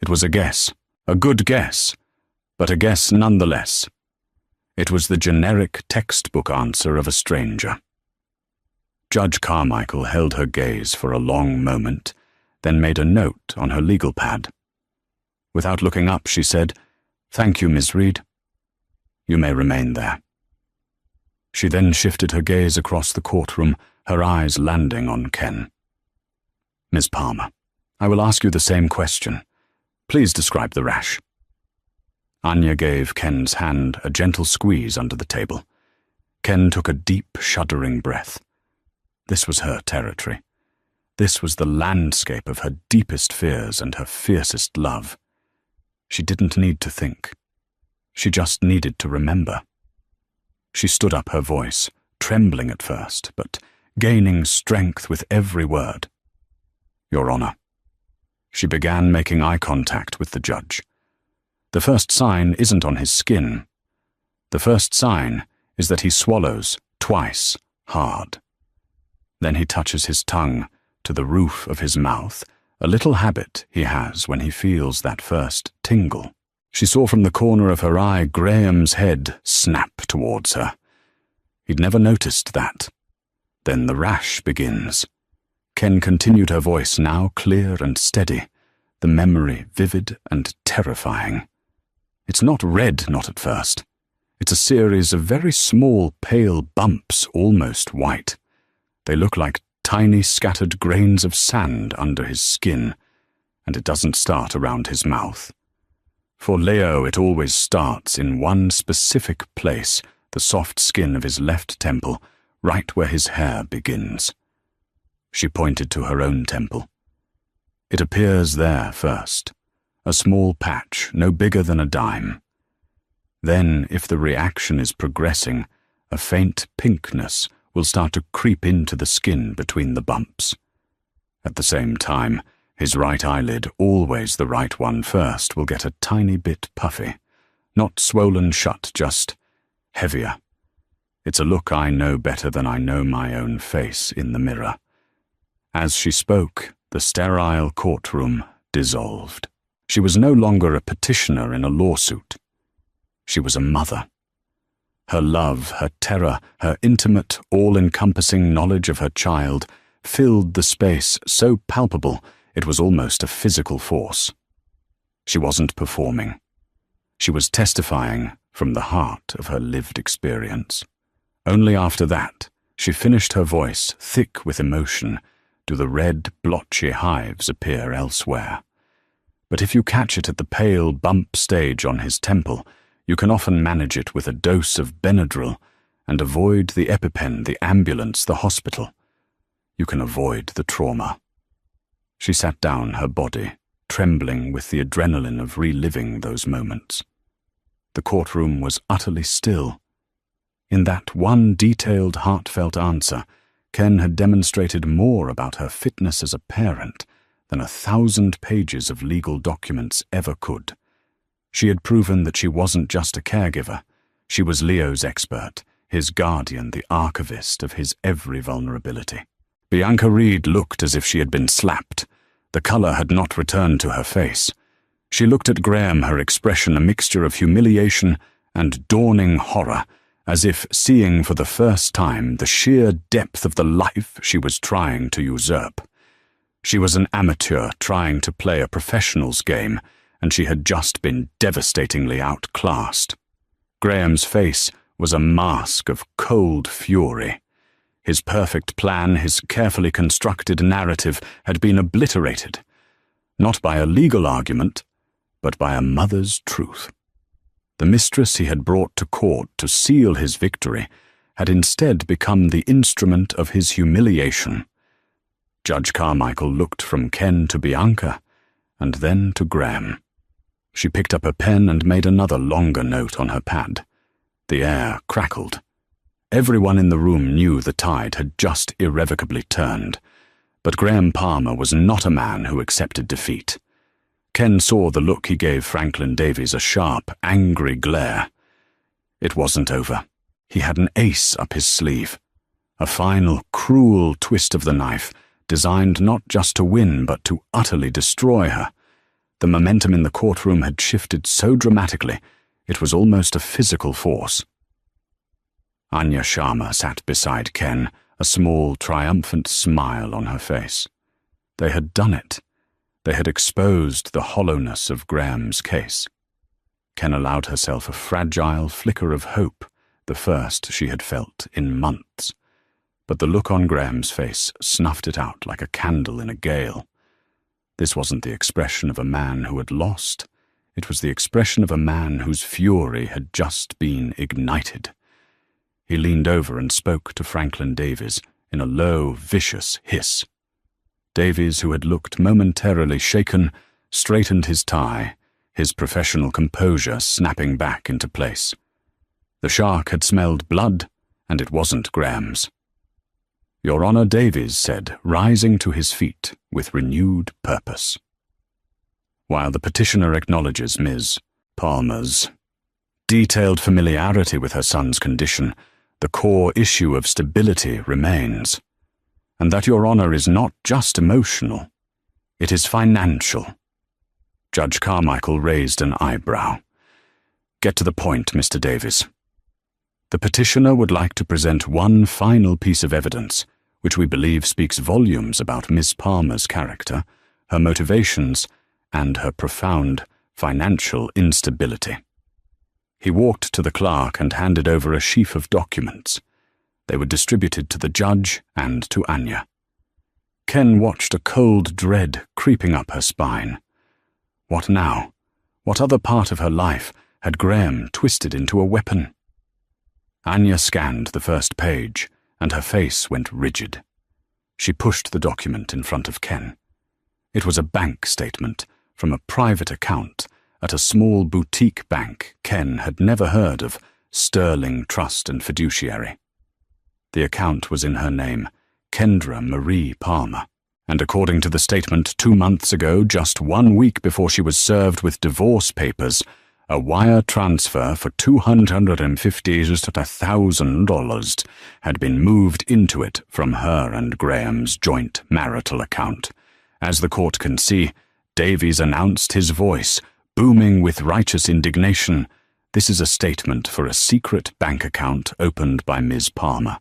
[SPEAKER 1] It was a guess, a good guess, but a guess nonetheless. It was the generic textbook answer of a stranger. Judge Carmichael held her gaze for a long moment, then made a note on her legal pad. Without looking up, she said, "Thank you, Ms. Reed. You may remain there." She then shifted her gaze across the courtroom, her eyes landing on Ken. "Ms. Palmer, I will ask you the same question. Please describe the rash." Anya gave Ken's hand a gentle squeeze under the table. Ken took a deep, shuddering breath. This was her territory. This was the landscape of her deepest fears and her fiercest love. She didn't need to think. She just needed to remember. She stood up, her voice, trembling at first, but gaining strength with every word. "Your Honor." She began making eye contact with the judge. "The first sign isn't on his skin. The first sign is that he swallows twice hard. Then he touches his tongue to the roof of his mouth, a little habit he has when he feels that first tingle." She saw from the corner of her eye Graham's head snap towards her. He'd never noticed that. Then the rash begins. Ken continued, her voice now clear and steady, the memory vivid and terrifying. "It's not red, not at first. It's a series of very small, pale bumps, almost white. They look like tiny scattered grains of sand under his skin, and it doesn't start around his mouth. For Leo, it always starts in one specific place, the soft skin of his left temple, right where his hair begins." She pointed to her own temple. "It appears there first, a small patch no bigger than a dime. Then, if the reaction is progressing, a faint pinkness will start to creep into the skin between the bumps. At the same time, his right eyelid, always the right one first, will get a tiny bit puffy. Not swollen shut, just heavier. It's a look I know better than I know my own face in the mirror." As she spoke, the sterile courtroom dissolved. She was no longer a petitioner in a lawsuit. She was a mother. Her love, her terror, her intimate, all-encompassing knowledge of her child filled the space so palpable it was almost a physical force. She wasn't performing. She was testifying from the heart of her lived experience. Only after that, she finished, her voice thick with emotion, do the red, blotchy hives appear elsewhere. But if you catch it at the pale bump stage on his temple, you can often manage it with a dose of Benadryl and avoid the EpiPen, the ambulance, the hospital. You can avoid the trauma. She sat down, her body trembling with the adrenaline of reliving those moments. The courtroom was utterly still. In that one detailed, heartfelt answer, Ken had demonstrated more about her fitness as a parent than 1,000 pages of legal documents ever could. She had proven that she wasn't just a caregiver. She was Leo's expert, his guardian, the archivist of his every vulnerability. Bianca Reed looked as if she had been slapped. The color had not returned to her face. She looked at Graham, her expression a mixture of humiliation and dawning horror, as if seeing for the first time the sheer depth of the life she was trying to usurp. She was an amateur trying to play a professional's game, and she had just been devastatingly outclassed. Graham's face was a mask of cold fury. His perfect plan, his carefully constructed narrative, had been obliterated, not by a legal argument, but by a mother's truth. The mistress he had brought to court to seal his victory had instead become the instrument of his humiliation. Judge Carmichael looked from Ken to Bianca, and then to Graham. She picked up a pen and made another longer note on her pad. The air crackled. Everyone in the room knew the tide had just irrevocably turned, but Graham Palmer was not a man who accepted defeat. Ken saw the look he gave Franklin Davies, a sharp, angry glare. It wasn't over. He had an ace up his sleeve. A final, cruel twist of the knife, designed not just to win but to utterly destroy her. The momentum in the courtroom had shifted so dramatically, it was almost a physical force. Anya Sharma sat beside Ken, a small, triumphant smile on her face. They had done it. They had exposed the hollowness of Graham's case. Ken allowed herself a fragile flicker of hope, the first she had felt in months. But the look on Graham's face snuffed it out like a candle in a gale. This wasn't the expression of a man who had lost. It was the expression of a man whose fury had just been ignited. He leaned over and spoke to Franklin Davies in a low, vicious hiss. Davies, who had looked momentarily shaken, straightened his tie, his professional composure snapping back into place. The shark had smelled blood, and it wasn't Graham's. Your Honor, Davies said, rising to his feet with renewed purpose. While the petitioner acknowledges Ms. Palmer's detailed familiarity with her son's condition, the core issue of stability remains, and that Your Honor is not just emotional, it is financial. Judge Carmichael raised an eyebrow. Get to the point, Mr. Davies. The petitioner would like to present one final piece of evidence, which we believe speaks volumes about Miss Palmer's character, her motivations, and her profound financial instability. He walked to the clerk and handed over a sheaf of documents. They were distributed to the judge and to Anya. Ken watched a cold dread creeping up her spine. What now? What other part of her life had Graham twisted into a weapon? Anya scanned the first page, and her face went rigid. She pushed the document in front of Ken. It was a bank statement from a private account at a small boutique bank Ken had never heard of, Sterling Trust and Fiduciary. The account was in her name, Kendra Marie Palmer, and according to the statement 2 months ago, just 1 week before she was served with divorce papers, a wire transfer for $250,000 had been moved into it from her and Graham's joint marital account. As the court can see, Davies announced, his voice booming with righteous indignation, "This is a statement for a secret bank account opened by Ms. Palmer.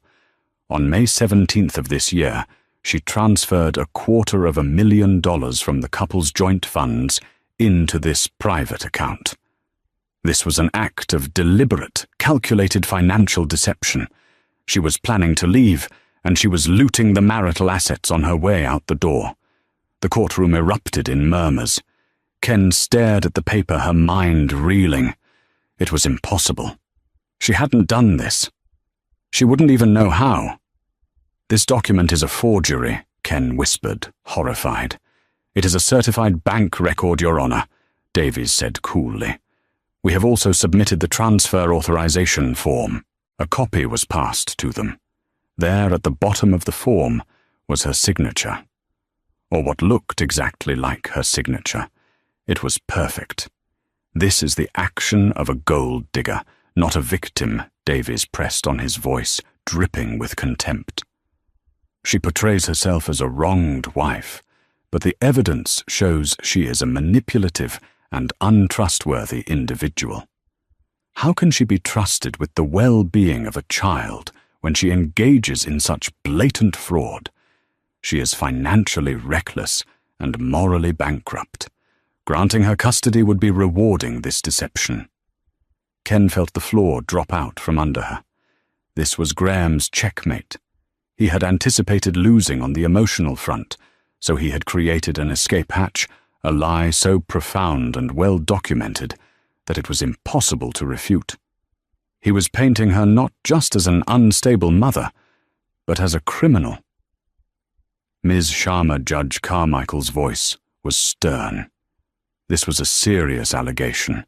[SPEAKER 1] On May 17th of this year, she transferred $250,000 from the couple's joint funds into this private account. This was an act of deliberate, calculated financial deception. She was planning to leave, and she was looting the marital assets on her way out the door." The courtroom erupted in murmurs. Ken stared at the paper, her mind reeling. It was impossible. She hadn't done this. She wouldn't even know how. "This document is a forgery," Ken whispered, horrified. "It is a certified bank record, Your Honor," Davies said coolly. "We have also submitted the transfer authorization form." A copy was passed to them. There at the bottom of the form was her signature, or what looked exactly like her signature. It was perfect. "This is the action of a gold digger, not a victim," Davies pressed on his voice, dripping with contempt. "She portrays herself as a wronged wife, but the evidence shows she is a manipulative and untrustworthy individual. How can she be trusted with the well-being of a child when she engages in such blatant fraud? She is financially reckless and morally bankrupt. Granting her custody would be rewarding this deception. Ken felt the floor drop out from under her. This was Graham's checkmate. He had anticipated losing on the emotional front, so he had created an escape hatch, a lie so profound and well documented that it was impossible to refute. He was painting her not just as an unstable mother, but as a criminal. Ms. Sharma Judge Carmichael's voice was stern. This was a serious allegation,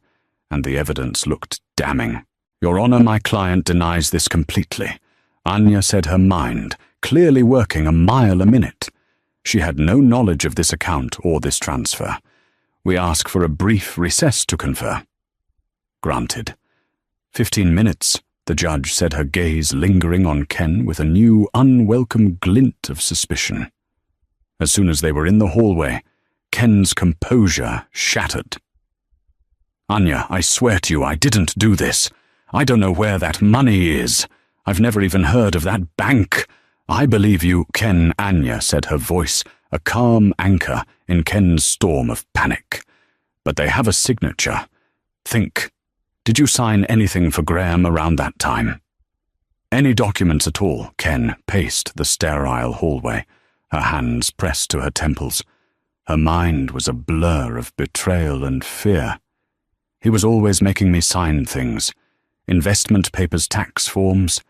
[SPEAKER 1] and the evidence looked damning. Your Honor, my client denies this completely. Anya said her mind, clearly working a mile a minute. She had no knowledge of this account or this transfer. We ask for a brief recess to confer. Granted. 15 minutes, the judge said, her gaze lingering on Ken with a new, unwelcome glint of suspicion. As soon as they were in the hallway, Ken's composure shattered. Anya, I swear to you I didn't do this. I don't know where that money is. I've never even heard of that bank. I believe you, Ken. Anya said, her voice a calm anchor in Ken's storm of panic. But they have a signature. Think. Did you sign anything for Graham around that time? Any documents at all? Ken paced the sterile hallway, her hands pressed to her temples. Her mind was a blur of betrayal and fear. He was always making me sign things. Investment papers, tax forms.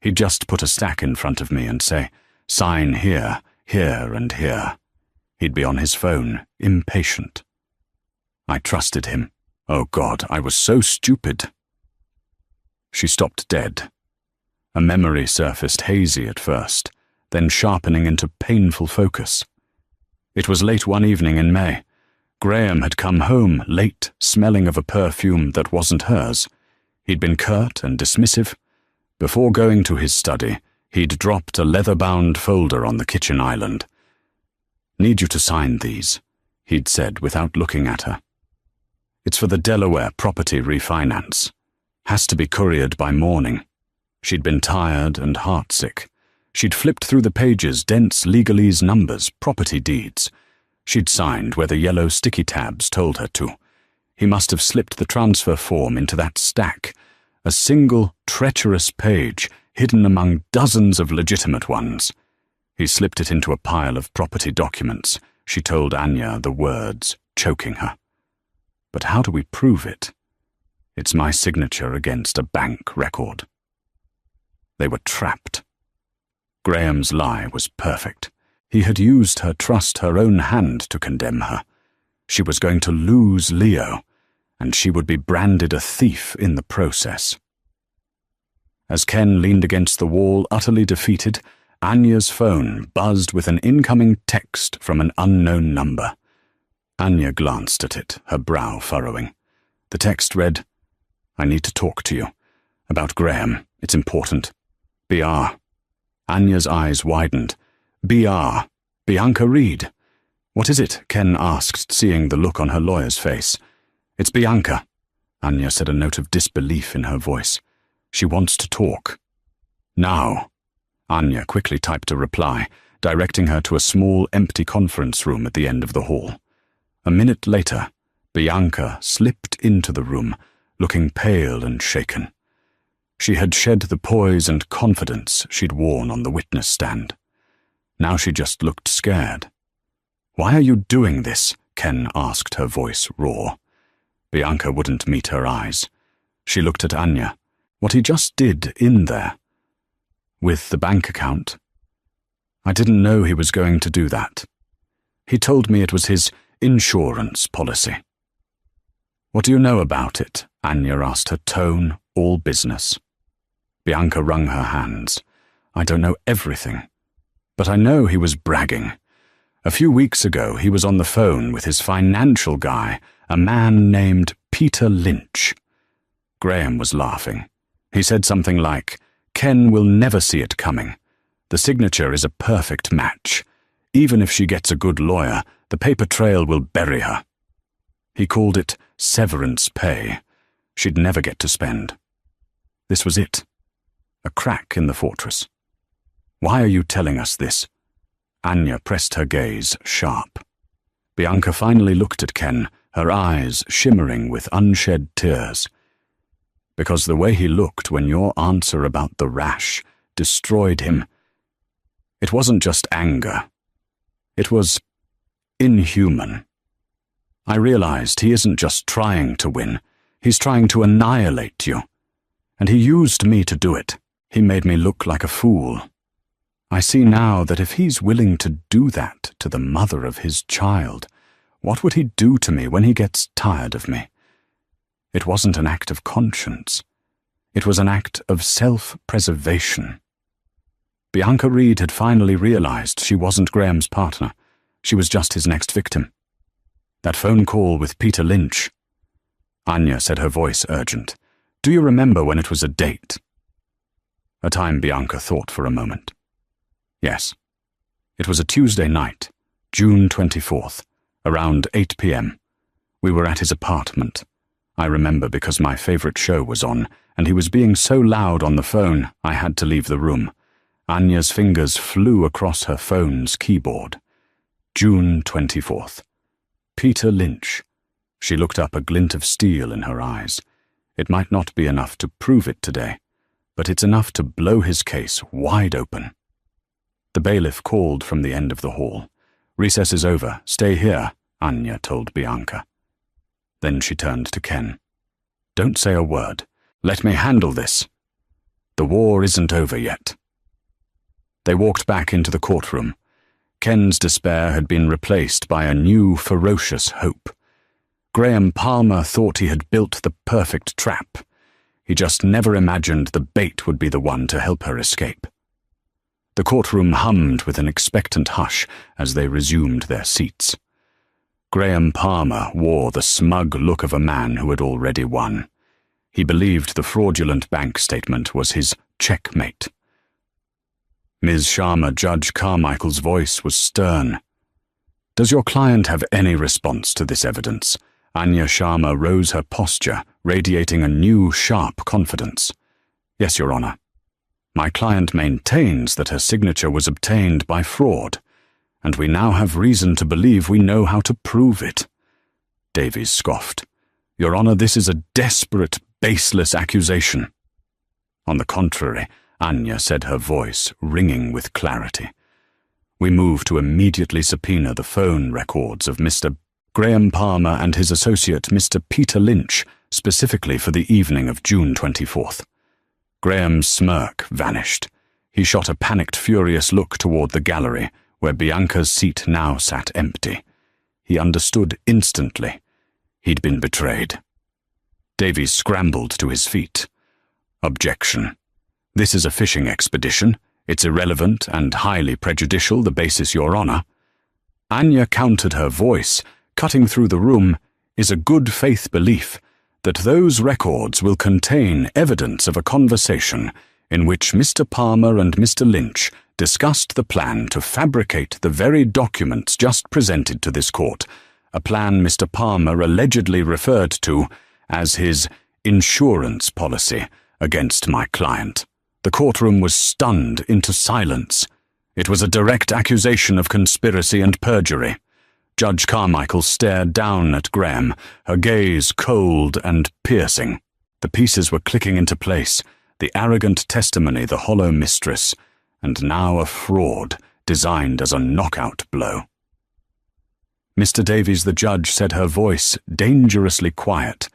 [SPEAKER 1] He'd just put a stack in front of me and say, sign here, here and here. He'd be on his phone, impatient. I trusted him. Oh God, I was so stupid. She stopped dead. A memory surfaced hazy at first, then sharpening into painful focus. It was late one evening in May. Graham had come home late, smelling of a perfume that wasn't hers. He'd been curt and dismissive. Before going to his study, he'd dropped a leather-bound folder on the kitchen island. Need you to sign these, he'd said without looking at her. It's for the Delaware property refinance. Has to be couriered by morning. She'd been tired and heartsick. She'd flipped through the pages, dense legalese numbers, property deeds. She'd signed where the yellow sticky tabs told her to. He must have slipped the transfer form into that stack, a single treacherous page hidden among dozens of legitimate ones. He slipped it into a pile of property documents. She told Anya the words, choking her. But how do we prove it? It's my signature against a bank record. They were trapped. Graham's lie was perfect. He had used her trust her own hand to condemn her. She was going to lose Leo, and she would be branded a thief in the process. As Ken leaned against the wall, utterly defeated, Anya's phone buzzed with an incoming text from an unknown number. Anya glanced at it, her brow furrowing. The text read, I need to talk to you. About Graham. It's important. BR. Anya's eyes widened. BR. Bianca Reed. What is it? Ken asked, seeing the look on her lawyer's face. It's Bianca. Anya said, a note of disbelief in her voice. She wants to talk. Now. Anya quickly typed a reply, directing her to a small, empty conference room at the end of the hall. A minute later, Bianca slipped into the room, looking pale and shaken. She had shed the poise and confidence she'd worn on the witness stand. Now she just looked scared. Why are you doing this? Ken asked, her voice raw. Bianca wouldn't meet her eyes. She looked at Anya. What he just did in there. With the bank account. I didn't know he was going to do that. He told me it was his insurance policy. What do you know about it? Anya asked, her tone all business. Bianca wrung her hands. I don't know everything, but I know he was bragging. A few weeks ago, he was on the phone with his financial guy, a man named Peter Lynch. Graham was laughing. He said something like, Ken will never see it coming. The signature is a perfect match. Even if she gets a good lawyer, the paper trail will bury her. He called it severance pay. she'd never get to spend. This was it. A crack in the fortress. Why are you telling us this? Anya pressed her gaze sharp. Bianca finally looked at Ken, her eyes shimmering with unshed tears. Because the way he looked when your answer about the rash destroyed him. It wasn't just anger. It was inhuman. I realized he isn't just trying to win. He's trying to annihilate you. And he used me to do it. He made me look like a fool. I see now that if he's willing to do that to the mother of his child, what would he do to me when he gets tired of me? It wasn't an act of conscience. It was an act of self-preservation. Bianca Reed had finally realized she wasn't Graham's partner. She was just his next victim. That phone call with Peter Lynch. Anya said, her voice urgent. Do you remember when it was a date? A time Bianca thought for a moment. Yes. It was a Tuesday night, June 24th, around 8 p.m. We were at his apartment. I remember because my favorite show was on, and he was being so loud on the phone, I had to leave the room. Anya's fingers flew across her phone's keyboard. June 24th. Peter Lynch. She looked up, a glint of steel in her eyes. It might not be enough to prove it today, but it's enough to blow his case wide open. The bailiff called from the end of the hall. Recess is over. Stay here, Anya told Bianca. Then she turned to Ken. Don't say a word. Let me handle this. The war isn't over yet. They walked back into the courtroom. Ken's despair had been replaced by a new, ferocious hope. Graham Palmer thought he had built the perfect trap. He just never imagined the bait would be the one to help her escape. The courtroom hummed with an expectant hush as they resumed their seats. Graham Palmer wore the smug look of a man who had already won. He believed the fraudulent bank statement was his checkmate. Ms. Sharma, Judge Carmichael's voice was stern. Does your client have any response to this evidence? Anya Sharma rose, her posture, radiating a new, sharp confidence. Yes, Your Honor. My client maintains that her signature was obtained by fraud, and we now have reason to believe we know how to prove it. Davies scoffed. Your Honor, this is a desperate, baseless accusation. On the contrary, Anya said, her voice ringing with clarity. We move to immediately subpoena the phone records of Mr. Graham Palmer and his associate Mr. Peter Lynch, specifically for the evening of June 24th. Graham's smirk vanished. He shot a panicked, furious look toward the gallery, where Bianca's seat now sat empty. He understood instantly. He'd been betrayed. Davies scrambled to his feet. Objection. This is a fishing expedition. It's irrelevant and highly prejudicial, the basis, Your Honor. Anya countered, her voice, cutting through the room, is a good faith belief that those records will contain evidence of a conversation in which Mr. Palmer and Mr. Lynch discussed the plan to fabricate the very documents just presented to this court, a plan Mr. Palmer allegedly referred to as his insurance policy against my client. The courtroom was stunned into silence. It was a direct accusation of conspiracy and perjury. Judge Carmichael stared down at Graham, her gaze cold and piercing. The pieces were clicking into place, the arrogant testimony, the hollow mistress, and now a fraud designed as a knockout blow. Mr. Davies, the judge, said, her voice dangerously quiet.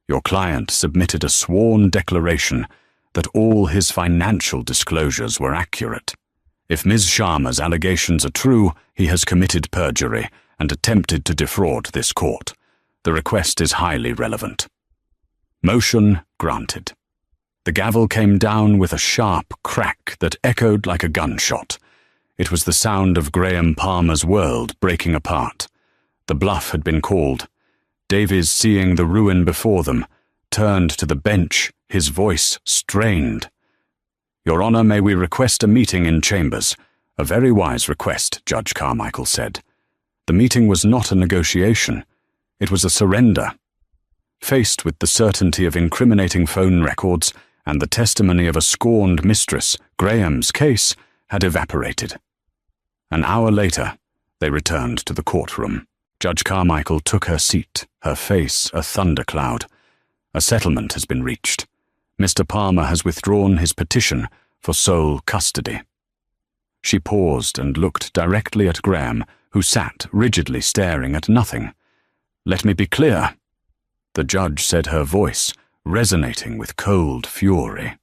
[SPEAKER 1] Your client submitted a sworn declaration that all his financial disclosures were accurate. If Ms. Sharma's allegations are true, he has committed perjury and attempted to defraud this court. The request is highly relevant. Motion granted. The gavel came down with a sharp crack that echoed like a gunshot. It was the sound of Graham Palmer's world breaking apart. The bluff had been called. Davies, seeing the ruin before them, turned to the bench, his voice strained. Your Honor, may we request a meeting in chambers? A very wise request, Judge Carmichael said. The meeting was not a negotiation. It was a surrender. Faced with the certainty of incriminating phone records and the testimony of a scorned mistress, Graham's case had evaporated. An hour later, they returned to the courtroom. Judge Carmichael took her seat, her face a thundercloud. A settlement has been reached. Mr. Palmer has withdrawn his petition for sole custody. She paused and looked directly at Graham, who sat rigidly staring at nothing. "Let me be clear," the judge said, her voice resonating with cold fury.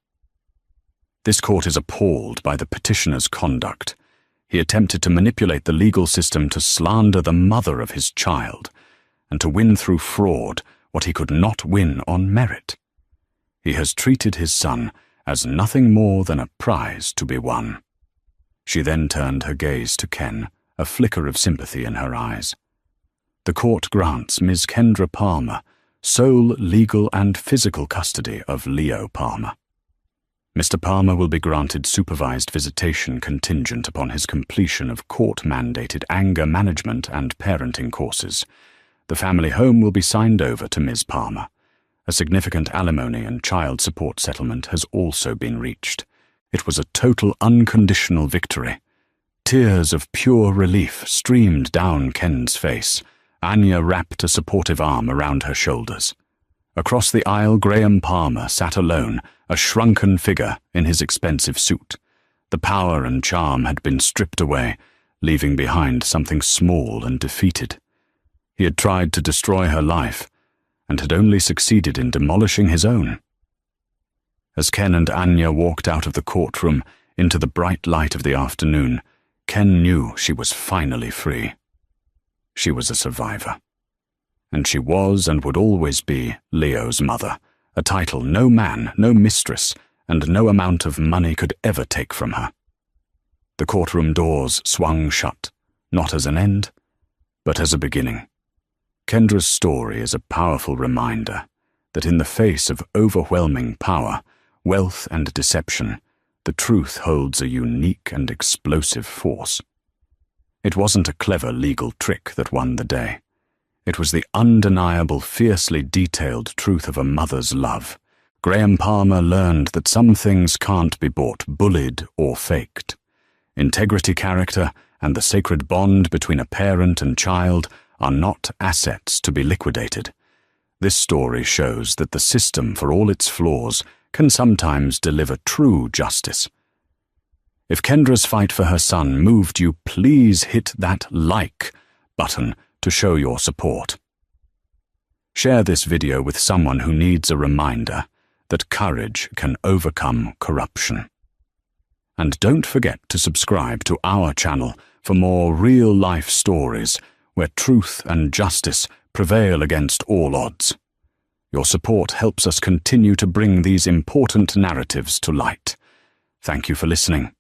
[SPEAKER 1] "This court is appalled by the petitioner's conduct. He attempted to manipulate the legal system to slander the mother of his child, and to win through fraud what he could not win on merit. He has treated his son as nothing more than a prize to be won." She then turned her gaze to Ken, a flicker of sympathy in her eyes. "The court grants Ms. Kendra Palmer sole legal and physical custody of Leo Palmer. Mr. Palmer will be granted supervised visitation contingent upon his completion of court-mandated anger management and parenting courses. The family home will be signed over to Ms. Palmer. A significant alimony and child support settlement has also been reached. It was a total unconditional victory." Tears of pure relief streamed down Ken's face. Anya wrapped a supportive arm around her shoulders. Across the aisle, Graham Palmer sat alone, a shrunken figure in his expensive suit. The power and charm had been stripped away, leaving behind something small and defeated. He had tried to destroy her life, and had only succeeded in demolishing his own. As Ken and Anya walked out of the courtroom into the bright light of the afternoon, Ken knew she was finally free. She was a survivor. And she was and would always be Leo's mother, a title no man, no mistress, and no amount of money could ever take from her. The courtroom doors swung shut, not as an end, but as a beginning. Kendra's story is a powerful reminder that in the face of overwhelming power, wealth and deception, the truth holds a unique and explosive force. It wasn't a clever legal trick that won the day. It was the undeniable, fiercely detailed truth of a mother's love. Graham Palmer learned that some things can't be bought, bullied, or faked. Integrity, character, and the sacred bond between a parent and child are not assets to be liquidated. This story shows that the system, for all its flaws, can sometimes deliver true justice. If Kendra's fight for her son moved you, please hit that like button to show your support. Share this video with someone who needs a reminder that courage can overcome corruption. And don't forget to subscribe to our channel for more real-life stories where truth and justice prevail against all odds. Your support helps us continue to bring these important narratives to light. Thank you for listening.